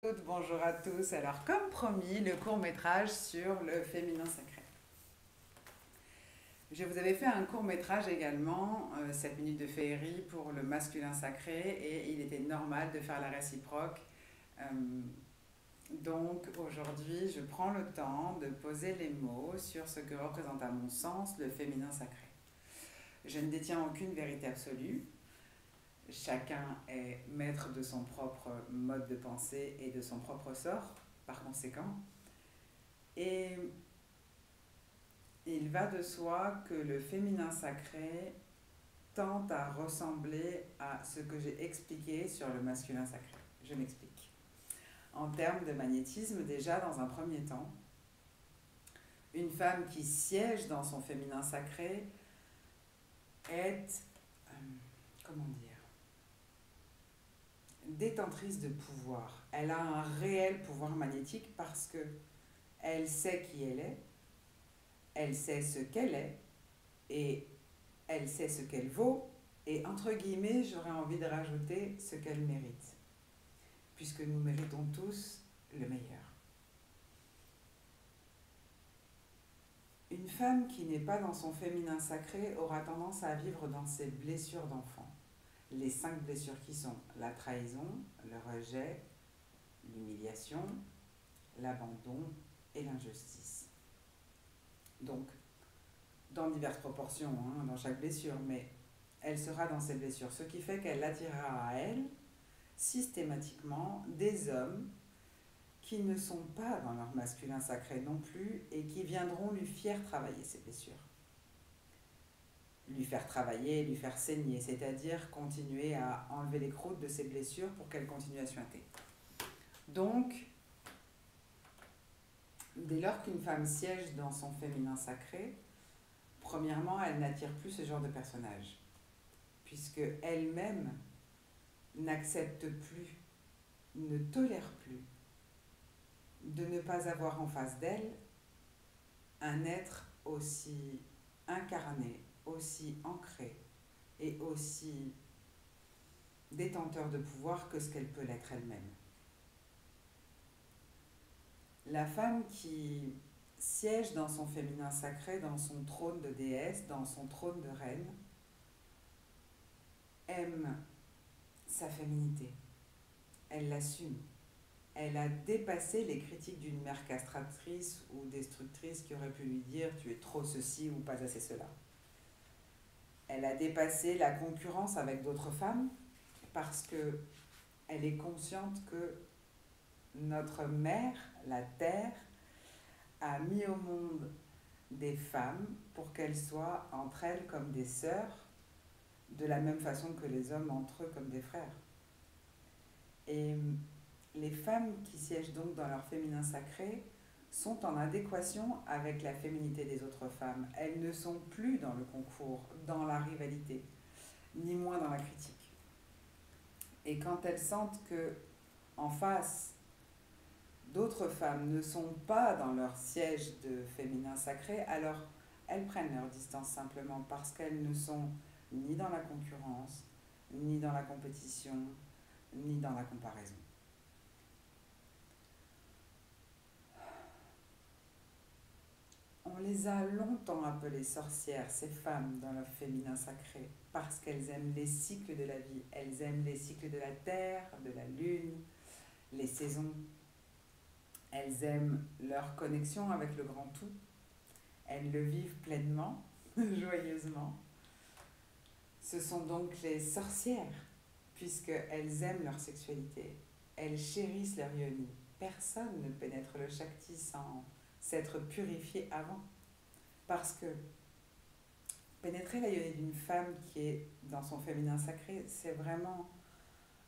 Bonjour à tous. Alors, comme promis, le court-métrage sur le féminin sacré. Je vous avais fait un court-métrage également, 7 minutes de féerie pour le masculin sacré, et il était normal de faire la réciproque. Euh, donc, aujourd'hui, je prends le temps de poser les mots sur ce que représente à mon sens le féminin sacré. Je ne détiens aucune vérité absolue. Chacun est maître de son propre mode de pensée et de son propre sort, par conséquent. Et il va de soi que le féminin sacré tente à ressembler à ce que j'ai expliqué sur le masculin sacré. Je m'explique. En termes de magnétisme, déjà dans un premier temps, une femme qui siège dans son féminin sacré est, comment dire, détentrice de pouvoir. Elle a un réel pouvoir magnétique parce que elle sait qui elle sait ce qu'elle est, et elle sait ce qu'elle vaut, et entre guillemets, j'aurais envie de rajouter ce qu'elle mérite, puisque nous méritons tous le meilleur. Une femme qui n'est pas dans son féminin sacré aura tendance à vivre dans ses blessures d'enfant. Les 5 blessures qui sont la trahison, le rejet, l'humiliation, l'abandon et l'injustice. Donc, dans diverses proportions, dans chaque blessure, mais elle sera dans ces blessures, ce qui fait qu'elle attirera à elle systématiquement des hommes qui ne sont pas dans leur masculin sacré non plus et qui viendront lui faire travailler ces blessures. Lui faire travailler, lui faire saigner, c'est-à-dire continuer à enlever les croûtes de ses blessures pour qu'elles continuent à suinter. Donc, dès lors qu'une femme siège dans son féminin sacré, premièrement, elle n'attire plus ce genre de personnage, puisque elle-même n'accepte plus, ne tolère plus de ne pas avoir en face d'elle un être aussi incarné, aussi ancré et aussi détenteur de pouvoir que ce qu'elle peut l'être elle-même. La femme qui siège dans son féminin sacré, dans son trône de déesse, dans son trône de reine, aime sa féminité, elle l'assume. Elle a dépassé les critiques d'une mère castratrice ou destructrice qui aurait pu lui dire tu es trop ceci ou pas assez cela. Elle a dépassé la concurrence avec d'autres femmes parce que elle est consciente que notre mère, la terre, a mis au monde des femmes pour qu'elles soient entre elles comme des sœurs, de la même façon que les hommes entre eux comme des frères. Et les femmes qui siègent donc dans leur féminin sacré sont en adéquation avec la féminité des autres femmes. Elles ne sont plus dans le concours, dans la rivalité, ni moins dans la critique. Et quand elles sentent que, en face, d'autres femmes ne sont pas dans leur siège de féminin sacré, alors elles prennent leur distance simplement parce qu'elles ne sont ni dans la concurrence, ni dans la compétition, ni dans la comparaison. On les a longtemps appelées sorcières, ces femmes dans leur féminin sacré, parce qu'elles aiment les cycles de la vie. Elles aiment les cycles de la terre, de la lune, les saisons. Elles aiment leur connexion avec le grand tout. Elles le vivent pleinement, joyeusement. Ce sont donc les sorcières, puisqu'elles aiment leur sexualité. Elles chérissent leur yoni. Personne ne pénètre le Shakti sans s'être purifié avant. Parce que pénétrer la yoni d'une femme qui est dans son féminin sacré, c'est vraiment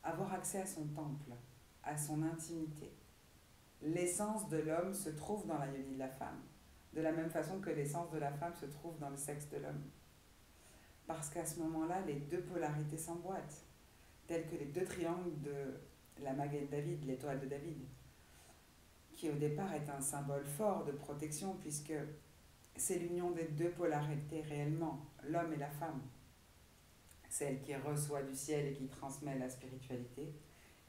avoir accès à son temple, à son intimité. L'essence de l'homme se trouve dans la yoni de la femme, de la même façon que l'essence de la femme se trouve dans le sexe de l'homme. Parce qu'à ce moment-là, les deux polarités s'emboîtent, telles que les deux triangles de la Magen David, l'étoile de David, qui au départ est un symbole fort de protection, puisque c'est l'union des deux polarités réellement, l'homme et la femme. Celle qui reçoit du ciel et qui transmet la spiritualité,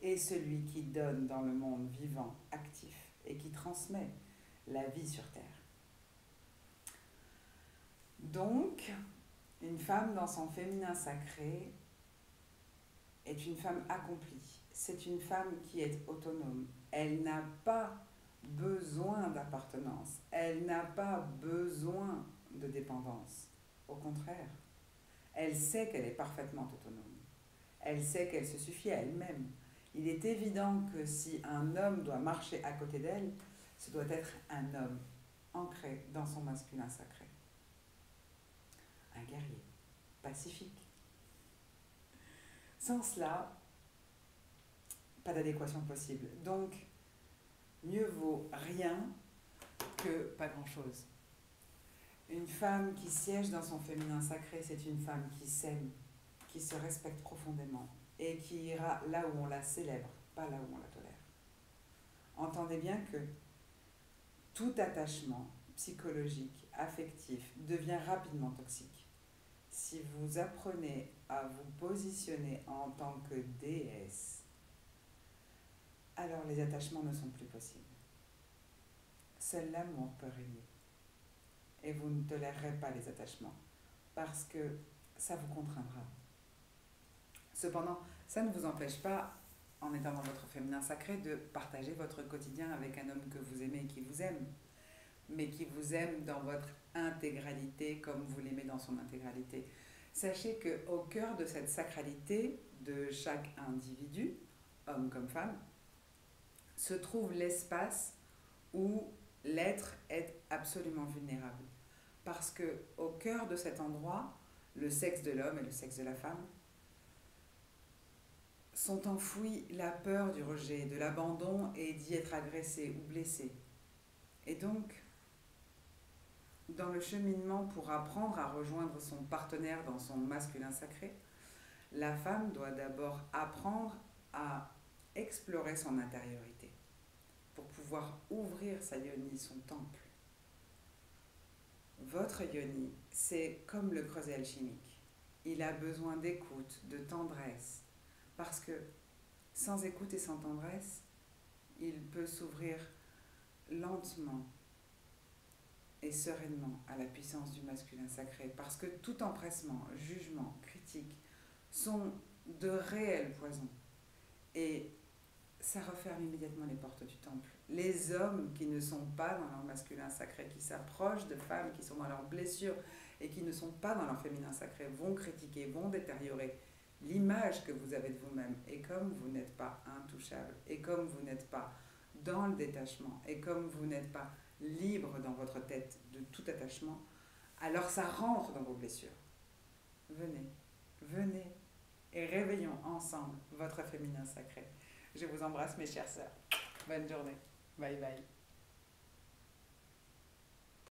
est celui qui donne dans le monde vivant, actif, et qui transmet la vie sur Terre. Donc, une femme dans son féminin sacré est une femme accomplie. C'est une femme qui est autonome. Elle n'a pas besoin d'appartenance. Elle n'a pas besoin de dépendance. Au contraire, elle sait qu'elle est parfaitement autonome. Elle sait qu'elle se suffit à elle-même. Il est évident que si un homme doit marcher à côté d'elle, ce doit être un homme ancré dans son masculin sacré. Un guerrier, pacifique. Sans cela, pas d'adéquation possible. Donc, mieux vaut rien que pas grand-chose. Une femme qui siège dans son féminin sacré, c'est une femme qui s'aime, qui se respecte profondément et qui ira là où on la célèbre, pas là où on la tolère. Entendez bien que tout attachement psychologique, affectif, devient rapidement toxique. Si vous apprenez à vous positionner en tant que déesse, alors les attachements ne sont plus possibles. Seul l'amour peut régner. Et vous ne tolérerez pas les attachements parce que ça vous contraindra. Cependant, ça ne vous empêche pas, en étant dans votre féminin sacré, de partager votre quotidien avec un homme que vous aimez et qui vous aime, mais qui vous aime dans votre intégralité comme vous l'aimez dans son intégralité. Sachez qu'au cœur de cette sacralité de chaque individu, homme comme femme, se trouve l'espace où l'être est absolument vulnérable. Parce qu'au cœur de cet endroit, le sexe de l'homme et le sexe de la femme sont enfouis la peur du rejet, de l'abandon et d'y être agressé ou blessé. Et donc, dans le cheminement pour apprendre à rejoindre son partenaire dans son masculin sacré, la femme doit d'abord apprendre à explorer son intériorité pour pouvoir ouvrir sa yoni, son temple. Votre yoni, c'est comme le creuset alchimique. Il a besoin d'écoute, de tendresse, parce que sans écoute et sans tendresse, il peut s'ouvrir lentement et sereinement à la puissance du masculin sacré, parce que tout empressement, jugement, critique sont de réels poisons. Et ça referme immédiatement les portes du temple. Les hommes qui ne sont pas dans leur masculin sacré, qui s'approchent de femmes qui sont dans leurs blessures et qui ne sont pas dans leur féminin sacré, vont critiquer, vont détériorer l'image que vous avez de vous-même. Et comme vous n'êtes pas intouchable, et comme vous n'êtes pas dans le détachement, et comme vous n'êtes pas libre dans votre tête de tout attachement, alors ça rentre dans vos blessures. Venez, venez et réveillons ensemble votre féminin sacré. Je vous embrasse mes chères sœurs. Bonne journée. Bye bye.